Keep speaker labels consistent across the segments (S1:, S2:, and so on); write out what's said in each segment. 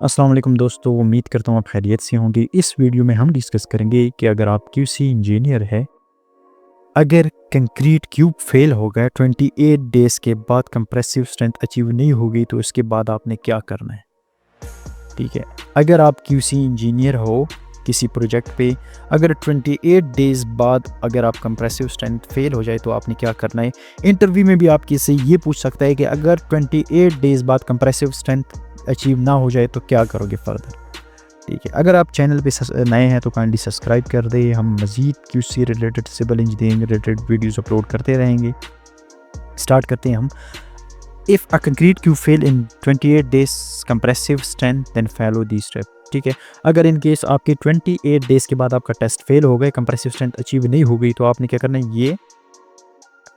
S1: अस्सलाम वालेकुम दोस्तों, उम्मीद करता हूँ आप खैरियत से होंगे। इस वीडियो में हम डिस्कस करेंगे कि अगर आप क्यूसी इंजीनियर है, अगर कंक्रीट क्यूब फेल हो गया 28 डेज़ के बाद कंप्रेसिव स्ट्रेंथ अचीव नहीं होगी तो इसके बाद आपने क्या करना है। ठीक है, अगर आप क्यूसी इंजीनियर हो किसी प्रोजेक्ट पे, अगर 28 डेज़ बाद अगर आप कंप्रेसिव स्ट्रेंथ फेल हो जाए तो आपने क्या करना है। इंटरव्यू में भी आपके से ये पूछ सकता है कि अगर 28 डेज़ बाद कंप्रेसिव स्ट्रेंथ अचीव ना हो जाए तो क्या करोगे फर्दर। ठीक है, अगर आप चैनल पे नए हैं तो काइंडली सब्सक्राइब कर दें। हम मज़ीद QC related, civil engineering related videos upload करते रहेंगे। स्टार्ट करते हैं हम। If a concrete cube fail in 28 days compressive strength then follow the step. ठीक है, अगर इन केस आपके 28 डेज़ के बाद आपका टेस्ट फेल हो गए, कंप्रेसिव स्ट्रेंथ अचीव नहीं हो गई, तो आपने क्या करना है, ये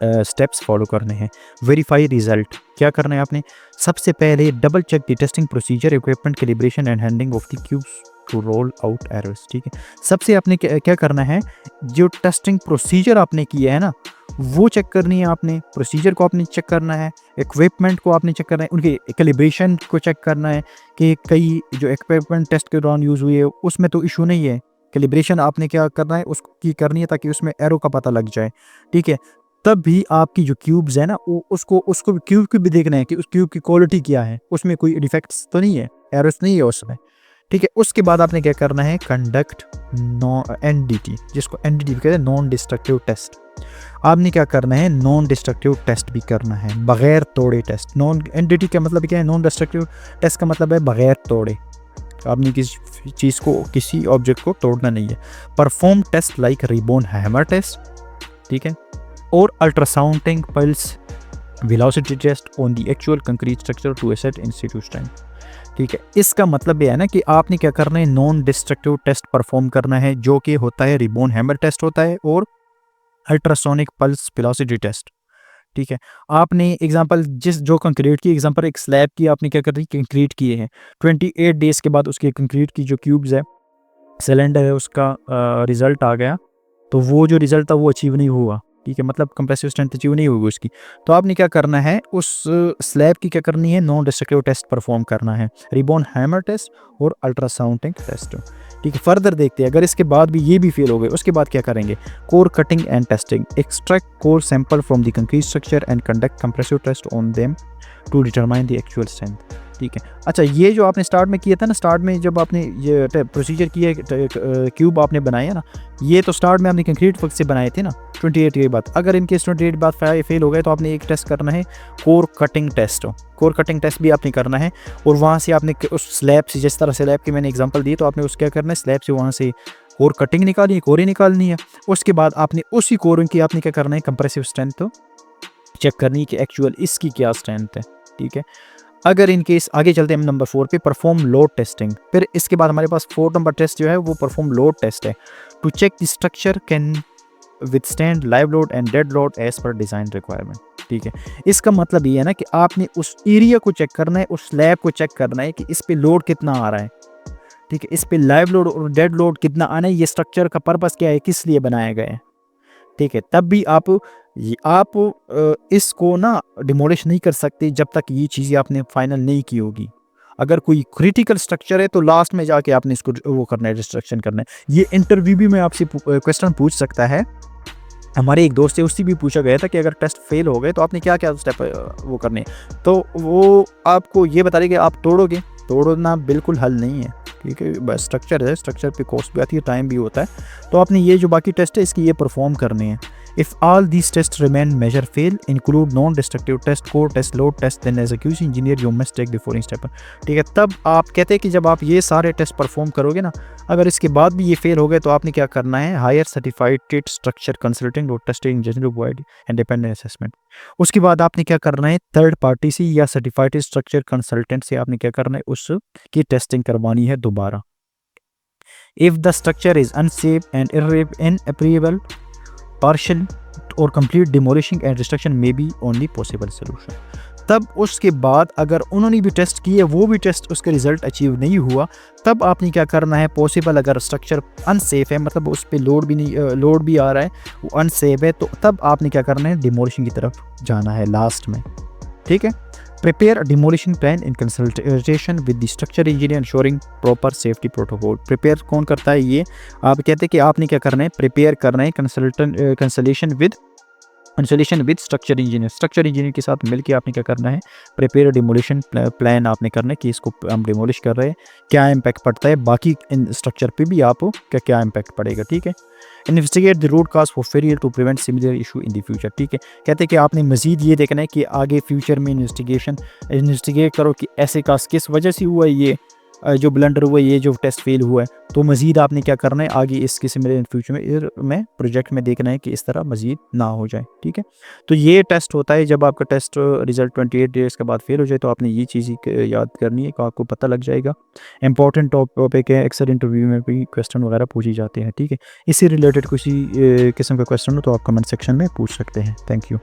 S1: स्टेप्स फॉलो करने हैं। वेरीफाई रिजल्ट, क्या करना है आपने, सबसे पहले double check the testing procedure, equipment, calibration and handling of the cubes to rule out errors. ठीक है, सबसे आपने क्या करना है, जो टेस्टिंग प्रोसीजर आपने किया है ना, वो चेक करनी है आपने, प्रोसीजर को आपने चेक करना है, इक्विपमेंट को आपने चेक करना है, उनके कैलिब्रेशन को चेक करना है कि कई जो इक्विपमेंट टेस्ट के दौरान यूज़ हुई है उसमें तो इशू नहीं है। कैलिब्रेशन आपने क्या करना है, उसकी करनी है ताकि उसमें एरो का पता लग जाए। ठीक है, तब भी आपकी जो क्यूब्स है ना, उसको क्यूब को भी देखना है कि उस क्यूब की क्वालिटी क्या है, उसमें कोई डिफेक्ट्स तो नहीं है, एरर्स नहीं है उसमें। ठीक है, उसके बाद आपने क्या करना है, कंडक्ट नो एनडीटी, जिसको एनडीटी कहते हैं, नॉन डिस्ट्रक्टिव टेस्ट। आपने क्या करना है, नॉन डिस्ट्रक्टिव टेस्ट भी करना है, बगैर तोड़े टेस्ट। नॉन एनडीटी का मतलब क्या है, नॉन डिस्ट्रक्टिव टेस्ट का मतलब है बगैर तोड़े। आपने किसी चीज़ को, किसी ऑब्जेक्ट को तोड़ना नहीं है। Perform test like rebound hammer test. ठीक है, और ultrasounding pulse velocity test on the actual concrete structure to assess in situ strength. ठीक है, इसका मतलब ये है ना कि आपने क्या करना है, नॉन डिस्ट्रक्टिव टेस्ट परफॉर्म करना है, जो कि होता है रिबोन हैमर टेस्ट होता है, और अल्ट्रासोनिक पल्स वेलोसिटी टेस्ट। ठीक है, आपने एग्जांपल जो कंक्रीट की एग्जांपल, एक स्लैब की आपने क्या कर दी, कंक्रीट किए हैं, 28 डेज के बाद उसके कंक्रीट की जो क्यूब्स है, सिलेंडर है, उसका रिजल्ट आ गया, तो वो जो रिजल्ट था वो अचीव नहीं हुआ। ठीक है, मतलब कंप्रेसिव स्ट्रेंथ अचीव नहीं होगी उसकी। तो आपने क्या करना है, उस स्लैब की क्या करनी है, नॉन डिस्ट्रक्टिव टेस्ट परफॉर्म करना है, रिबॉन हैमर टेस्ट और अल्ट्रासाउंडिंग टेस्ट। ठीक है, फर्दर देखते हैं, अगर इसके बाद भी ये भी फेल हो गए, उसके बाद क्या करेंगे, core cutting and testing, extract core sample from the concrete structure and conduct compressive test on them to determine the actual strength. ठीक है, अच्छा, ये जो आपने स्टार्ट में किया था ना, स्टार्ट में जब आपने ये प्रोसीजर किया, क्यूब आपने बनाया ना, ये तो स्टार्ट में आपने कंक्रीट वर्क से बनाए थे ना 28 के बाद। अगर इनके 28 बाद फेल हो गए तो आपने एक टेस्ट करना है, core cutting test. Core cutting test भी आपने करना है, और वहाँ से आपने उस स्लैब से, जिस तरह स्लैब की मैंने एग्जांपल दी, तो आपने उस क्या करना है, स्लैब से वहाँ से कोर कटिंग निकालनी है, कोरें निकालनी है। उसके बाद आपने उसी कोर की आपने क्या करना है, कंप्रेसिव स्ट्रेंथ तो चेक करनी है कि एक्चुअल इसकी क्या स्ट्रेंथ है। ठीक है, अगर इन केस आगे चलते हैं हम नंबर 4 पे, परफॉर्म लोड टेस्टिंग। फिर इसके बाद हमारे पास 4 नंबर टेस्ट जो है वो परफॉर्म लोड टेस्ट है, to check the structure can withstand live load and dead load as per design requirement. ठीक है, इसका मतलब ये है ना कि आपने उस एरिया को चेक करना है, उस स्लैब को चेक करना है कि इस पे लोड कितना आ रहा है। ठीक है, इस पे लाइव लोड और डेड लोड कितना आना है, ये स्ट्रक्चर का पर्पस क्या है, किस लिए बनाया गया है। ठीक है, तब भी आप इसको ना डिमोलिश नहीं कर सकते जब तक ये चीज़ें आपने फाइनल नहीं की होगी। अगर कोई क्रिटिकल स्ट्रक्चर है तो लास्ट में जाके आपने इसको वो करना है, डिस्ट्रक्शन करना है। ये इंटरव्यू भी में आपसे क्वेश्चन पूछ सकता है। हमारे एक दोस्त से, उससे भी पूछा गया था कि अगर टेस्ट फेल हो गए तो आपने क्या क्या स्टेप वो करने हैं। तो वो आपको ये बता रहे कि आप तोड़ोगे, तोड़ना बिल्कुल हल नहीं है। ठीक है, बस स्ट्रक्चर है, स्ट्रक्चर पे कॉस्ट भी आती है, टाइम भी होता है। तो आपने ये जो बाकी टेस्ट है इसकी ये परफॉर्म करने हैं। If all these test remain major fail, include non destructive test, core test, load test, then as a QC engineer you must take the following step. ठीक है, तब आप कहते हैं कि जब आप ये सारे टेस्ट परफॉर्म करोगे ना, अगर इसके बाद भी ये फेल हो गए तो आपने क्या करना है, हायर सर्टिफाइड स्ट्रक्चर कंसल्टेंट और testing engineer provide independent assessment. उसके बाद आपने क्या करना है, थर्ड पार्टी से या सर्टिफाइड स्ट्रक्चर कंसल्टेंट से आपने क्या करना है, उसकी टेस्टिंग करवानी है दोबारा। If the structure is unsafe and inoperable, partial or complete demolishing and destruction may be only possible solution। तब उसके बाद अगर उन्होंने भी टेस्ट किए, वो भी टेस्ट उसका रिजल्ट अचीव नहीं हुआ, तब आपने क्या करना है, पॉसिबल अगर स्ट्रक्चर अनसेफ है, मतलब उस पर लोड भी नहीं, लोड भी आ रहा है, वो अनसेफ है, तो तब आपने क्या करना है, डिमोलिशिंग की तरफ जाना है लास्ट में। ठीक है, prepare demolition plan in consultation with the structure engineer ensuring proper safety protocol. Prepare कौन करता है? ये आप कहते हैं कि आपने क्या करना है, प्रिपेयर करना है consultation with structure engineer. Structure engineer के साथ मिलकर आपने क्या करना है, प्रिपेयर डिमोलिशन प्लान आपने करना है कि इसको हम डिमोलिश कर रहे हैं, क्या इम्पैक्ट पड़ता है, बाकी इन स्ट्रक्चर पे भी आपको क्या क्या इम्पैक्ट पड़ेगा। ठीक है। Investigate the root cause for failure to prevent similar issue in the future. ठीक है, कहते हैं कि आपने मजीद ये देखना है कि आगे फ्यूचर में इन्वेस्टिगेट करो कि ऐसे काज किस वजह से हुआ है, ये जो ब्लंडर हुआ है, ये जो टेस्ट फेल हुआ है, तो मज़ीद आपने क्या करना है आगे इस किस्म में फ्यूचर में प्रोजेक्ट में देखना है कि इस तरह मज़ीद ना हो जाए। ठीक है, तो ये टेस्ट होता है जब आपका टेस्ट रिजल्ट 28 डेज़ के बाद फेल हो जाए, तो आपने ये चीज़ याद करनी है कि आपको पता लग जाएगा। इंपॉर्टेंट टॉपिक है, अक्सर इंटरव्यू में भी क्वेश्चन वगैरह पूछे जाते हैं। ठीक है, इससे रिलेटेड किसी किस्म का क्वेश्चन हो तो आप कमेंट सेक्शन में पूछ सकते हैं। Thank you.